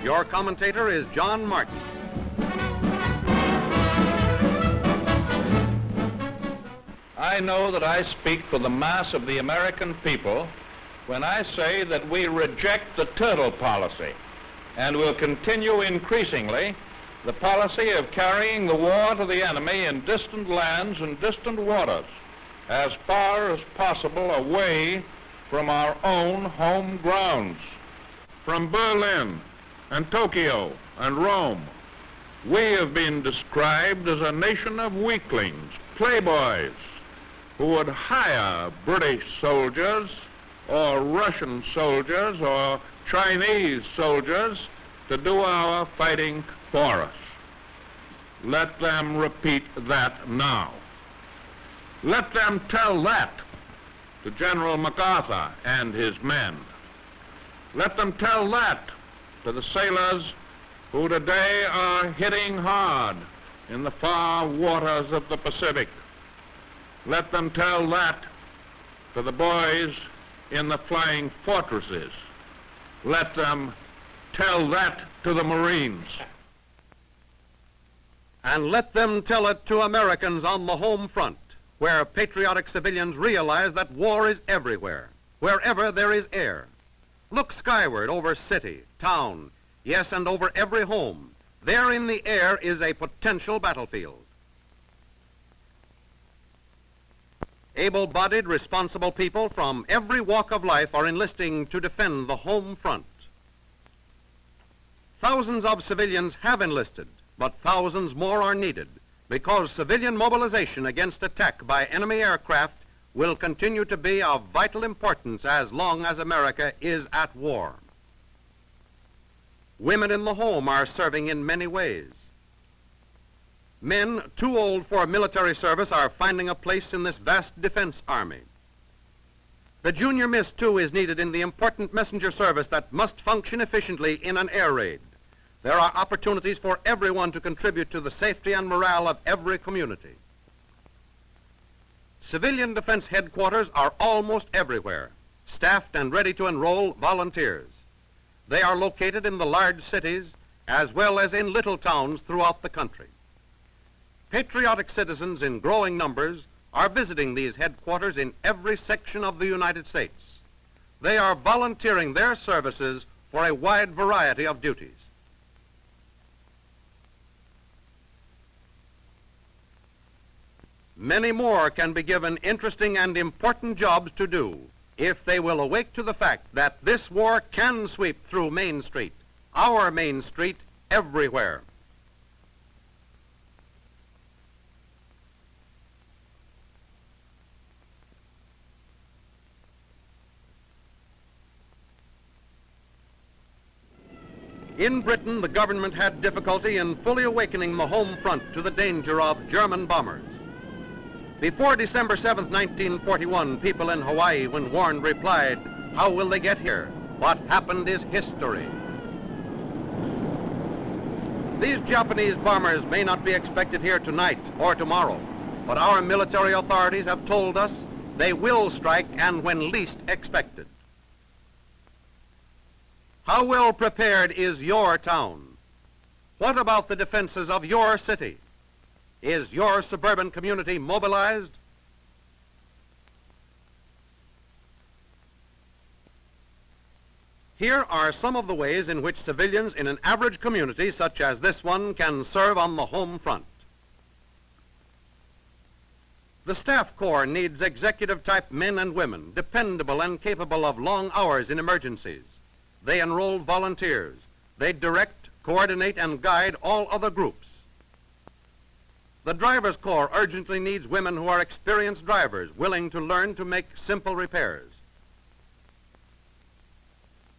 Your commentator is John Martin. I know that I speak for the mass of the American people when I say that we reject the turtle policy and will continue increasingly the policy of carrying the war to the enemy in distant lands and distant waters as far as possible away from our own home grounds. From Berlin and Tokyo and Rome, we have been described as a nation of weaklings, playboys, who would hire British soldiers or Russian soldiers or Chinese soldiers to do our fighting for us. Let them repeat that now. Let them tell that to General MacArthur and his men. Let them tell that to the sailors who today are hitting hard in the far waters of the Pacific. Let them tell that to the boys in the flying fortresses. Let them tell that to the Marines. And let them tell it to Americans on the home front, where patriotic civilians realize that war is everywhere, wherever there is air. Look skyward over city, town, yes, and over every home. There in the air is a potential battlefield. Able-bodied, responsible people from every walk of life are enlisting to defend the home front. Thousands of civilians have enlisted, but thousands more are needed because civilian mobilization against attack by enemy aircraft will continue to be of vital importance as long as America is at war. Women in the home are serving in many ways. Men too old for military service are finding a place in this vast defense army. The junior miss, too, is needed in the important messenger service that must function efficiently in an air raid. There are opportunities for everyone to contribute to the safety and morale of every community. Civilian defense headquarters are almost everywhere, staffed and ready to enroll volunteers. They are located in the large cities as well as in little towns throughout the country. Patriotic citizens in growing numbers are visiting these headquarters in every section of the United States. They are volunteering their services for a wide variety of duties. Many more can be given interesting and important jobs to do if they will awake to the fact that this war can sweep through Main Street, our Main Street, everywhere. In Britain, the government had difficulty in fully awakening the home front to the danger of German bombers. Before December 7th, 1941, people in Hawaii, when warned, replied, "How will they get here? What happened is history." These Japanese bombers may not be expected here tonight or tomorrow, but our military authorities have told us they will strike and when least expected. How well prepared is your town? What about the defenses of your city? Is your suburban community mobilized? Here are some of the ways in which civilians in an average community such as this one can serve on the home front. The Staff Corps needs executive-type men and women, dependable and capable of long hours in emergencies. They enroll volunteers. They direct, coordinate, and guide all other groups. The Drivers Corps urgently needs women who are experienced drivers, willing to learn to make simple repairs.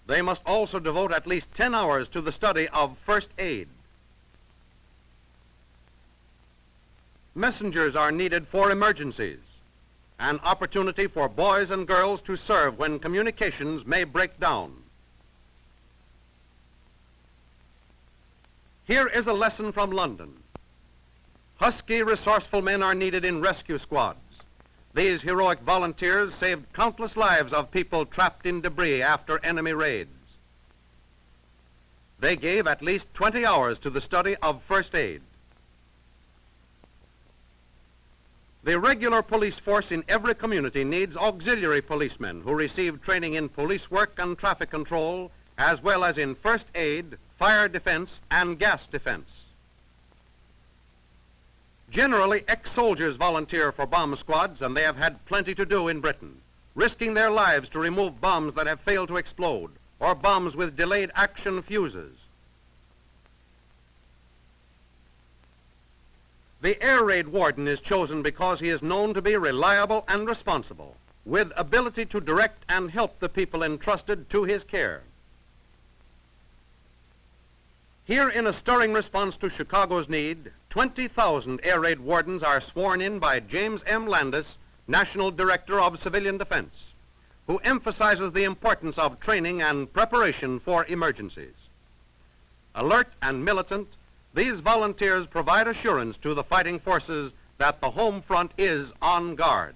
They must also devote at least 10 hours to the study of first aid. Messengers are needed for emergencies, an opportunity for boys and girls to serve when communications may break down. Here is a lesson from London. Husky, resourceful men are needed in rescue squads. These heroic volunteers saved countless lives of people trapped in debris after enemy raids. they gave at least 20 hours to the study of first aid. The regular police force in every community needs auxiliary policemen who receive training in police work and traffic control, as well as in first aid, fire defense, and gas defense. Generally, ex-soldiers volunteer for bomb squads, and they have had plenty to do in Britain, risking their lives to remove bombs that have failed to explode, or bombs with delayed action fuses. The air raid warden is chosen because he is known to be reliable and responsible, with ability to direct and help the people entrusted to his care. Here, in a stirring response to Chicago's need, 20,000 air raid wardens are sworn in by James M. Landis, National Director of Civilian Defense, who emphasizes the importance of training and preparation for emergencies. Alert and militant, these volunteers provide assurance to the fighting forces that the home front is on guard.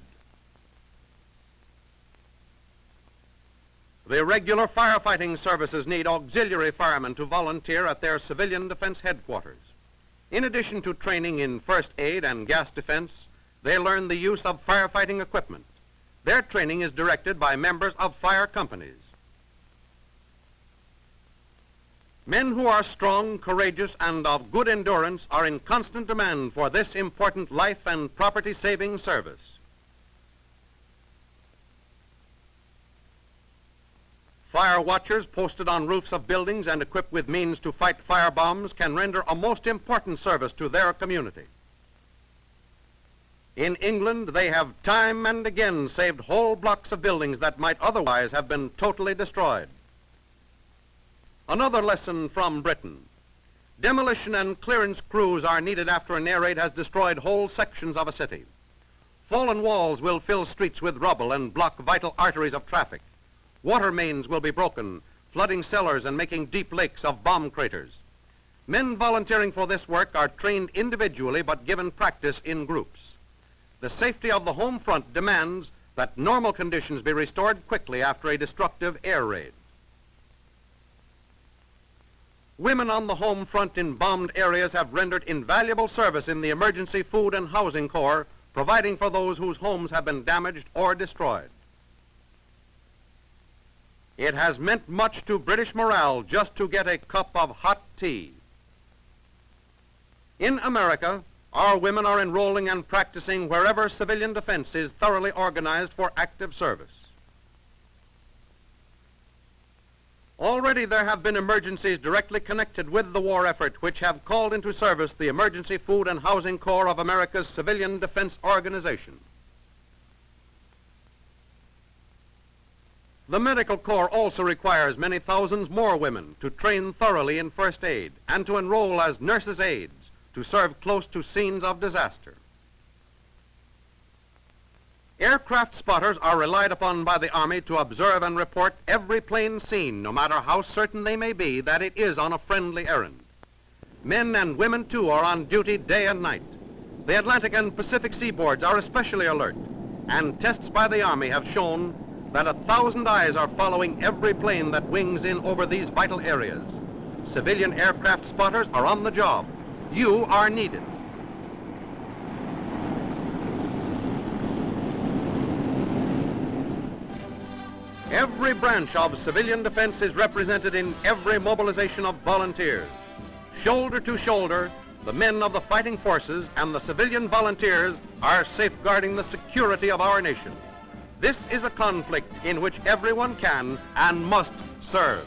The regular firefighting services need auxiliary firemen to volunteer at their civilian defense headquarters. In addition to training in first aid and gas defense, they learn the use of firefighting equipment. Their training is directed by members of fire companies. Men who are strong, courageous, and of good endurance are in constant demand for this important life and property-saving service. Fire watchers posted on roofs of buildings and equipped with means to fight fire bombs can render a most important service to their community. In England, they have time and again saved whole blocks of buildings that might otherwise have been totally destroyed. Another lesson from Britain. Demolition and clearance crews are needed after an air raid has destroyed whole sections of a city. Fallen walls will fill streets with rubble and block vital arteries of traffic. Water mains will be broken, flooding cellars and making deep lakes of bomb craters. Men volunteering for this work are trained individually but given practice in groups. The safety of the home front demands that normal conditions be restored quickly after a destructive air raid. Women on the home front in bombed areas have rendered invaluable service in the Emergency Food and Housing Corps, providing for those whose homes have been damaged or destroyed. It has meant much to British morale just to get a cup of hot tea. In America, our women are enrolling and practicing wherever civilian defense is thoroughly organized for active service. Already there have been emergencies directly connected with the war effort which have called into service the Emergency Food and Housing Corps of America's Civilian Defense Organization. The Medical Corps also requires many thousands more women to train thoroughly in first aid and to enroll as nurses' aides to serve close to scenes of disaster. Aircraft spotters are relied upon by the Army to observe and report every plane seen, no matter how certain they may be that it is on a friendly errand. Men and women, too, are on duty day and night. The Atlantic and Pacific seaboards are especially alert, and tests by the Army have shown that 1,000 eyes are following every plane that wings in over these vital areas. Civilian aircraft spotters are on the job. You are needed. Every branch of civilian defense is represented in every mobilization of volunteers. Shoulder to shoulder, the men of the fighting forces and the civilian volunteers are safeguarding the security of our nation. This is a conflict in which everyone can and must serve.